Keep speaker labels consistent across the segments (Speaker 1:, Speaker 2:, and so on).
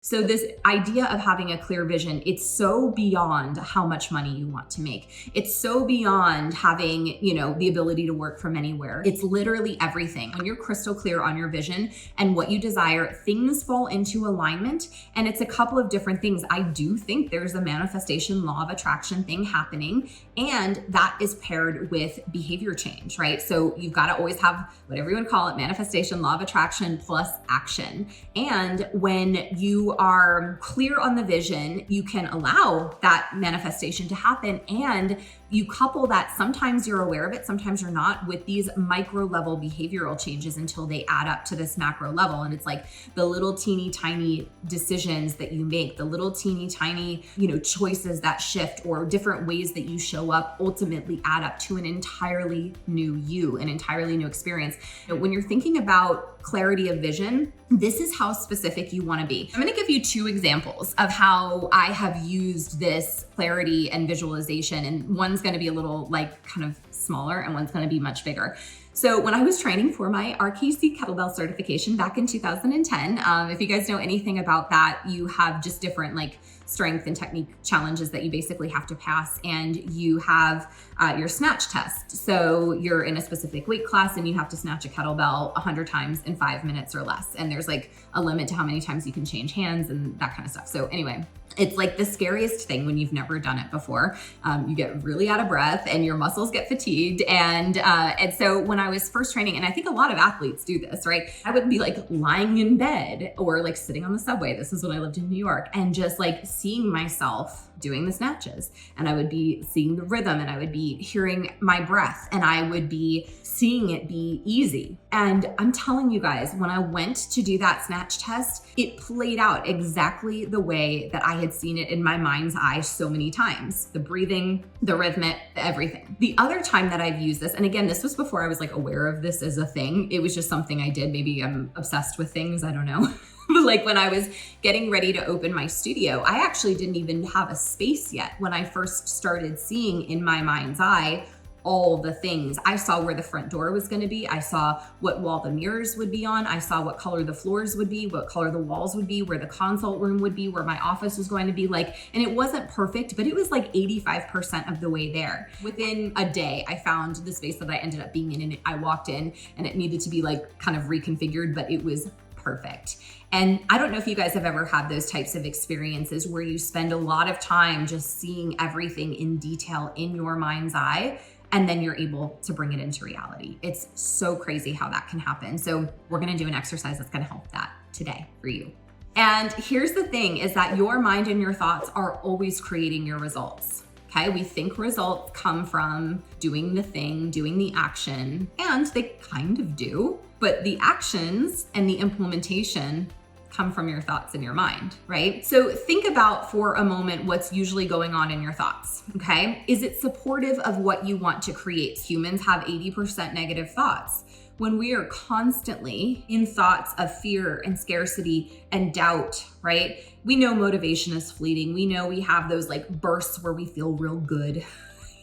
Speaker 1: So this idea of having a clear vision, it's so beyond how much money you want to make. It's so beyond having, the ability to work from anywhere. It's literally everything. When you're crystal clear on your vision and what you desire, things fall into alignment. And it's a couple of different things. I do think there's a manifestation law of attraction thing happening, and that is paired with behavior change, right? So you've got to always have whatever you want to call it, manifestation, law of attraction plus action. And when you are clear on the vision, you can allow that manifestation to happen, and you couple that, sometimes you're aware of it, sometimes you're not, with these micro level behavioral changes until they add up to this macro level. And it's like the little teeny tiny decisions that you make, the little teeny tiny, choices that shift, or different ways that you show up ultimately add up to an entirely new you, an entirely new experience. When you're thinking about clarity of vision, this is how specific you want to be. I'm going to give you 2 examples of how I have used this clarity and visualization, and one's going to be a little kind of smaller and one's going to be much bigger. So when I was training for my RKC kettlebell certification back in 2010, if you guys know anything about that, you have just different strength and technique challenges that you basically have to pass, and you have your snatch test. So you're in a specific weight class and you have to snatch a kettlebell 100 times in 5 minutes or less. And there's a limit to how many times you can change hands and that kind of stuff. So anyway, it's the scariest thing when you've never done it before. You get really out of breath and your muscles get fatigued. And so when I was first training, and I think a lot of athletes do this, right? I would be lying in bed or sitting on the subway. This is when I lived in New York, and just seeing myself doing the snatches, and I would be seeing the rhythm, and I would be hearing my breath, and I would be seeing it be easy. And I'm telling you guys, when I went to do that snatch test, it played out exactly the way that I had seen it in my mind's eye so many times. The breathing, the rhythmic, everything. The other time that I've used this, and again, this was before I was aware of this as a thing. It was just something I did. Maybe I'm obsessed with things, I don't know. But when I was getting ready to open my studio, I actually didn't even have a space yet. When I first started seeing in my mind's eye all the things, I saw where the front door was going to be. I saw what wall the mirrors would be on. I saw what color the floors would be, what color the walls would be, where the consult room would be, where my office was going to be and it wasn't perfect, but it was 85% of the way there. Within a day, I found the space that I ended up being in, and I walked in and it needed to be kind of reconfigured, but it was perfect. And I don't know if you guys have ever had those types of experiences where you spend a lot of time just seeing everything in detail in your mind's eye, and then you're able to bring it into reality. It's so crazy how that can happen. So we're going to do an exercise that's going to help that today for you. And here's the thing, is that your mind and your thoughts are always creating your results. Okay, we think results come from doing the thing, doing the action, and they kind of do, but the actions and the implementation come from your thoughts in your mind, right? So think about for a moment what's usually going on in your thoughts, okay? Is it supportive of what you want to create? Humans have 80% negative thoughts. When we are constantly in thoughts of fear and scarcity and doubt, right? We know motivation is fleeting. We know we have those bursts where we feel real good,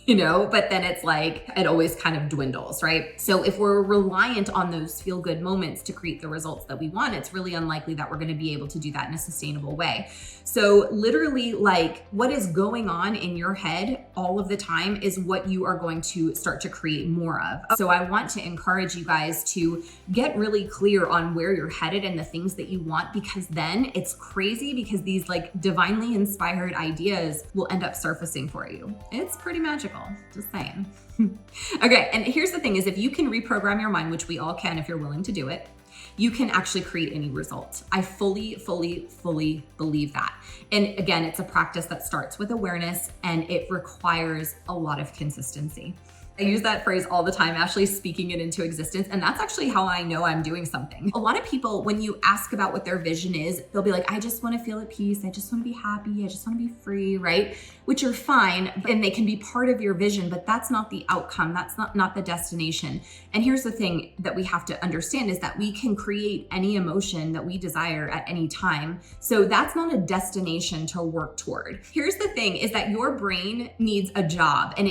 Speaker 1: but then it's it always kind of dwindles, right? So if we're reliant on those feel good moments to create the results that we want, it's really unlikely that we're going to be able to do that in a sustainable way. So literally what is going on in your head all of the time is what you are going to start to create more of. So I want to encourage you guys to get really clear on where you're headed and the things that you want, because then it's crazy, because these divinely inspired ideas will end up surfacing for you. It's pretty magical. Just saying. Okay, and here's the thing, is if you can reprogram your mind, which we all can if you're willing to do it, you can actually create any result. I fully believe that. And again, it's a practice that starts with awareness, and it requires a lot of consistency. I use that phrase all the time, actually speaking it into existence. And that's actually how I know I'm doing something. A lot of people, when you ask about what their vision is, they'll be I just want to feel at peace. I just want to be happy. I just want to be free, right? Which are fine, and they can be part of your vision, but that's not the outcome. That's not the destination. And here's the thing that we have to understand, is that we can create any emotion that we desire at any time. So that's not a destination to work toward. Here's the thing, is that your brain needs a job, and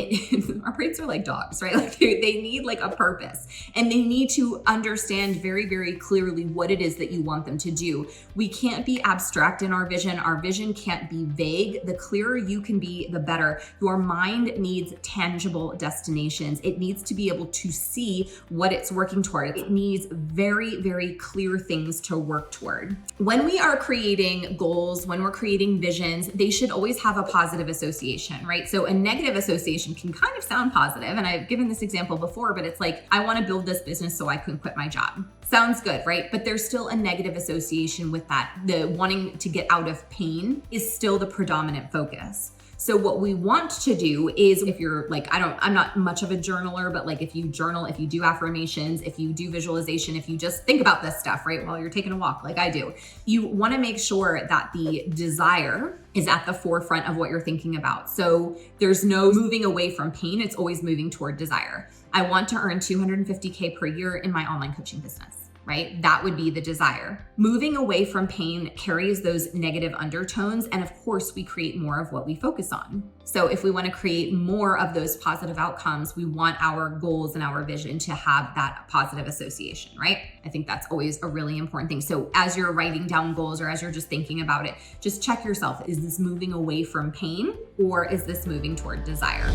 Speaker 1: our brains are like dogs. dogs, right? Like they need like a purpose, and they need to understand very, very clearly what it is that you want them to do. We can't be abstract in our vision. Our vision can't be vague. The clearer you can be, the better. Your mind needs tangible destinations. It needs to be able to see what it's working toward. It needs very, very clear things to work toward. When we are creating goals, when we're creating visions, they should always have a positive association, right? So a negative association can kind of sound positive, and I've given this example before, but it's like, I want to build this business so I can quit my job. Sounds good, right? But there's still a negative association with that. The wanting to get out of pain is still the predominant focus. So what we want to do is, if you're like, I'm not much of a journaler, but like if you journal, if you do affirmations, if you do visualization, if you just think about this stuff, right, while you're taking a walk, like I do, you want to make sure that the desire is at the forefront of what you're thinking about. So there's no moving away from pain. It's always moving toward desire. I want to earn $250K per year in my online coaching business. Right? That would be the desire. Moving away from pain carries those negative undertones. And of course, we create more of what we focus on. So if we want to create more of those positive outcomes, we want our goals and our vision to have that positive association, right? I think that's always a really important thing. So as you're writing down goals or as you're just thinking about it, just check yourself. Is this moving away from pain or is this moving toward desire?